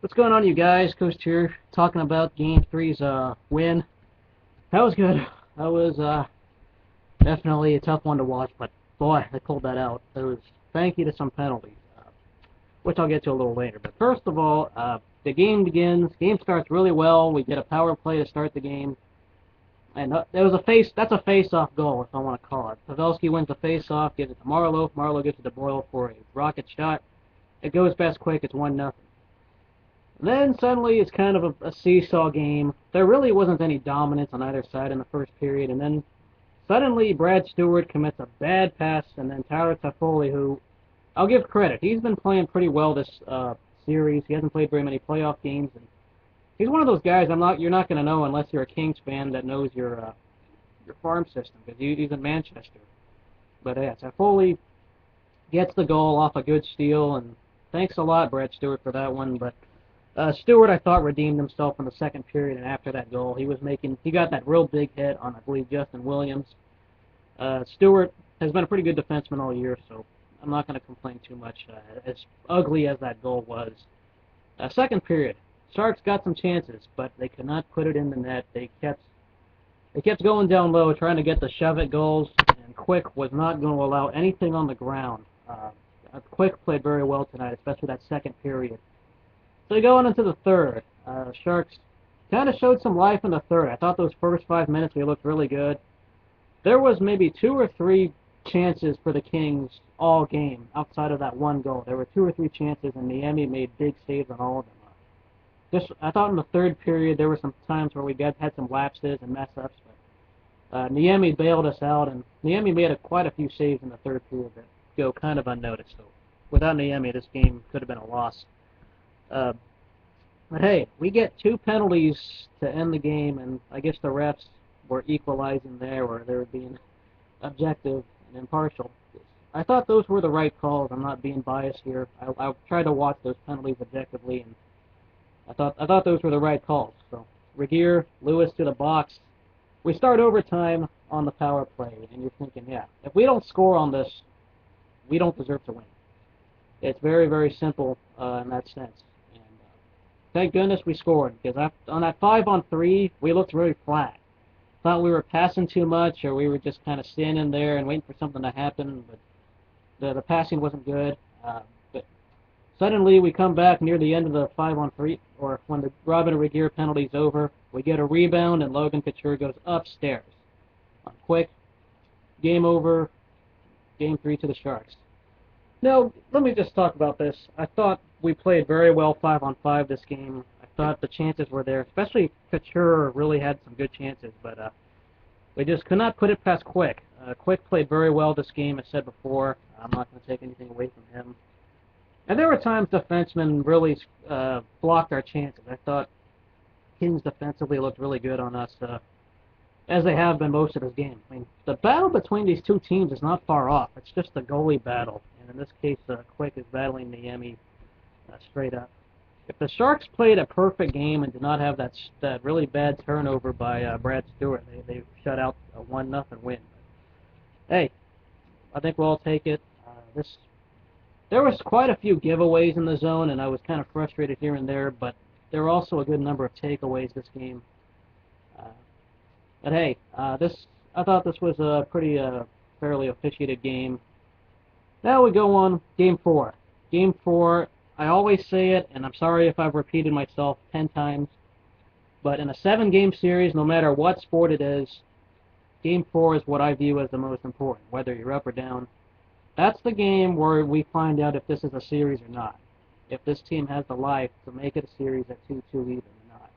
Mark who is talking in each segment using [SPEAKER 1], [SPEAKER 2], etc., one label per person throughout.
[SPEAKER 1] What's going on, you guys? Coach here, talking about Game Three's win. That was good. That was definitely a tough one to watch, but boy, they pulled that out. It was thank you to some penalties, which I'll get to a little later. But first of all, the game begins. Game starts really well. We get a power play to start the game, and there was a face. That's a face-off goal, if I want to call it. Pavelski wins the face-off, gives it to Marlowe. Marlowe gives it to Boyle for a rocket shot. It goes past quick. It's 1-0. Then suddenly it's kind of a seesaw game. There really wasn't any dominance on either side in the first period, and then suddenly Brad Stewart commits a bad pass, and then Tyler Toffoli, who I'll give credit, he's been playing pretty well this series. He hasn't played very many playoff games, and he's one of those guys you're not going to know unless you're a Kings fan that knows your farm system, because he's in Manchester. But yeah, Toffoli gets the goal off a good steal, and thanks a lot, Brad Stewart, for that one. But Stewart, I thought, redeemed himself in the second period, and after that goal, he got that real big hit on, I believe, Justin Williams. Stewart has been a pretty good defenseman all year, so I'm not going to complain too much, as ugly as that goal was. Second period, Sharks got some chances, but they could not put it in the net. They kept going down low, trying to get the shove-it goals, and Quick was not going to allow anything on the ground. Quick played very well tonight, especially that second period. So going into the third, Sharks kind of showed some life in the third. I thought those first 5 minutes we looked really good. There was maybe 2 or 3 chances for the Kings all game outside of that one goal. There were 2 or 3 chances, and Niemi made big saves on all of them. I thought in the third period there were some times where we had some lapses and mess-ups, but Niemi bailed us out, and Niemi made quite a few saves in the third period that go kind of unnoticed. So without Niemi, this game could have been a loss. But hey, we get 2 penalties to end the game, and I guess the refs were equalizing there, or they were being objective and impartial. I thought those were the right calls. I'm not being biased here. I tried to watch those penalties objectively, and I thought those were the right calls. So Regier, Lewis to the box. We start overtime on the power play, and you're thinking, yeah, if we don't score on this, we don't deserve to win. It's very, very simple in that sense. Thank goodness we scored, because on that 5-on-3, we looked really flat. Thought we were passing too much, or we were just kind of standing there and waiting for something to happen, but the passing wasn't good. But suddenly we come back near the end of the 5-on-3, or when the Robin Regier penalty's over, we get a rebound, and Logan Couture goes upstairs. Quick, game over, Game 3 to the Sharks. Now, let me just talk about this. I thought we played very well 5-on-5 this game. I thought the chances were there, especially Couture really had some good chances, but we just could not put it past Quick. Quick played very well this game, as said before. I'm not going to take anything away from him. And there were times defensemen really blocked our chances. I thought Kings defensively looked really good on us, as they have been most of this game. I mean, the battle between these two teams is not far off. It's just a goalie battle. And in this case, Quick is battling Niemi straight up. If the Sharks played a perfect game and did not have that really bad turnover by Brad Stewart, they shut out a 1-0 win. But, hey, I think we'll all take it. There was quite a few giveaways in the zone, and I was kind of frustrated here and there, but there were also a good number of takeaways this game. But hey, I thought this was a pretty fairly officiated game. Now we go on Game 4. Game 4, I always say it, and I'm sorry if I've repeated myself 10 times, but in a 7-game series, no matter what sport it is, Game 4 is what I view as the most important, whether you're up or down. That's the game where we find out if this is a series or not, if this team has the life to make it a series at 2-2 even or not.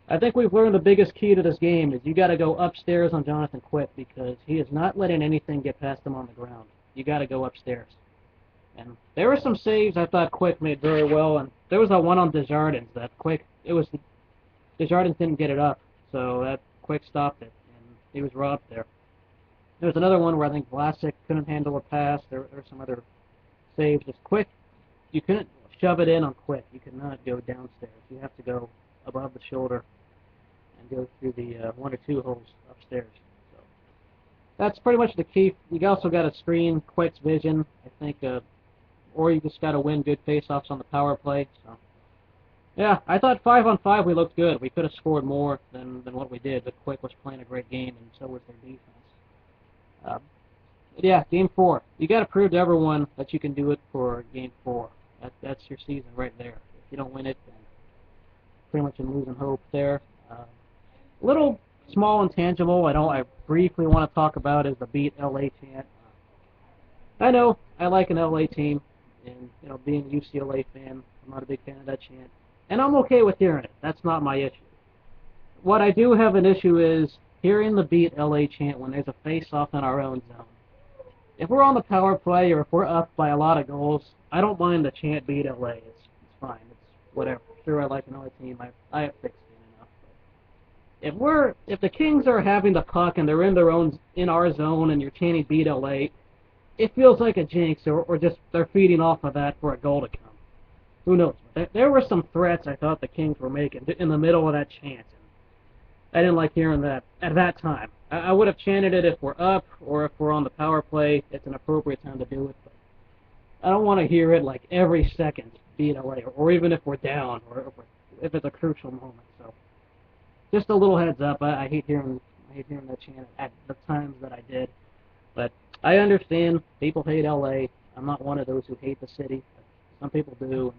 [SPEAKER 1] I think we've learned the biggest key to this game is you got to go upstairs on Jonathan Quick, because he is not letting anything get past him on the ground. You got to go upstairs. And there were some saves I thought Quick made very well, and there was that one on Desjardins that Desjardins didn't get it up, so that Quick stopped it, and he was robbed there. There was another one where I think Vlasic couldn't handle a pass. There were some other saves. Just Quick, you couldn't shove it in on Quick. You could not go downstairs. You have to go above the shoulder and go through the 1 or 2 holes upstairs. That's pretty much the key. You also got to screen Quick's vision, I think, or you just got to win good face-offs on the power play. So Yeah, I thought 5-on-5 we looked good. We could have scored more than what we did. But Quick was playing a great game, and so was their defense. Uh, but yeah, Game 4. You got to prove to everyone that you can do it for Game 4. That's your season right there. If you don't win it, then pretty much in losing hope there. Little small intangible I briefly want to talk about is the beat LA chant. I know I like an LA team, and being a UCLA fan, I'm not a big fan of that chant, and I'm okay with hearing it. That's not my issue. What I do have an issue is hearing the beat LA chant when there's a face-off in our own zone. If we're on the power play or if we're up by a lot of goals, I don't mind the chant beat LA. It's fine. It's whatever. Sure, I like another team. I have thick skin enough. If the Kings are having the puck and they're in our zone and you're chanting beat LA, it feels like a jinx or just they're feeding off of that for a goal to come. Who knows? There were some threats I thought the Kings were making in the middle of that chant. I didn't like hearing that at that time. I would have chanted it if we're up or if we're on the power play. It's an appropriate time to do it. But I don't want to hear it like every second beat LA or even if we're down or if it's a crucial moment. So just a little heads up. I hate hearing that chant at the times that I did. But I understand people hate LA. I'm not one of those who hate the city. Some people do.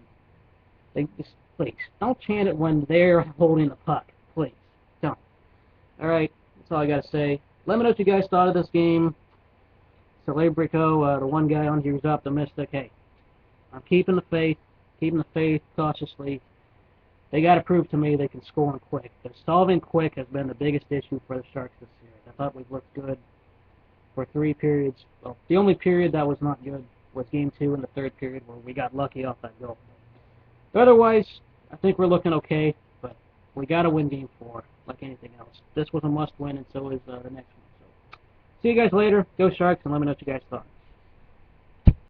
[SPEAKER 1] They just please don't chant it when they're holding the puck. Please don't. All right, that's all I gotta say. Let me know what you guys thought of this game. Celebrico, the one guy on here who's optimistic. Hey, I'm keeping the faith cautiously. They got to prove to me they can score and quick. The solving quick has been the biggest issue for the Sharks this series. I thought we looked good for 3 periods. Well, the only period that was not good was Game 2 in the third period where we got lucky off that goal. But otherwise, I think we're looking okay, but we got to win Game 4 like anything else. This was a must-win, and so is the next one. So, see you guys later. Go Sharks, and let me know what you guys thought.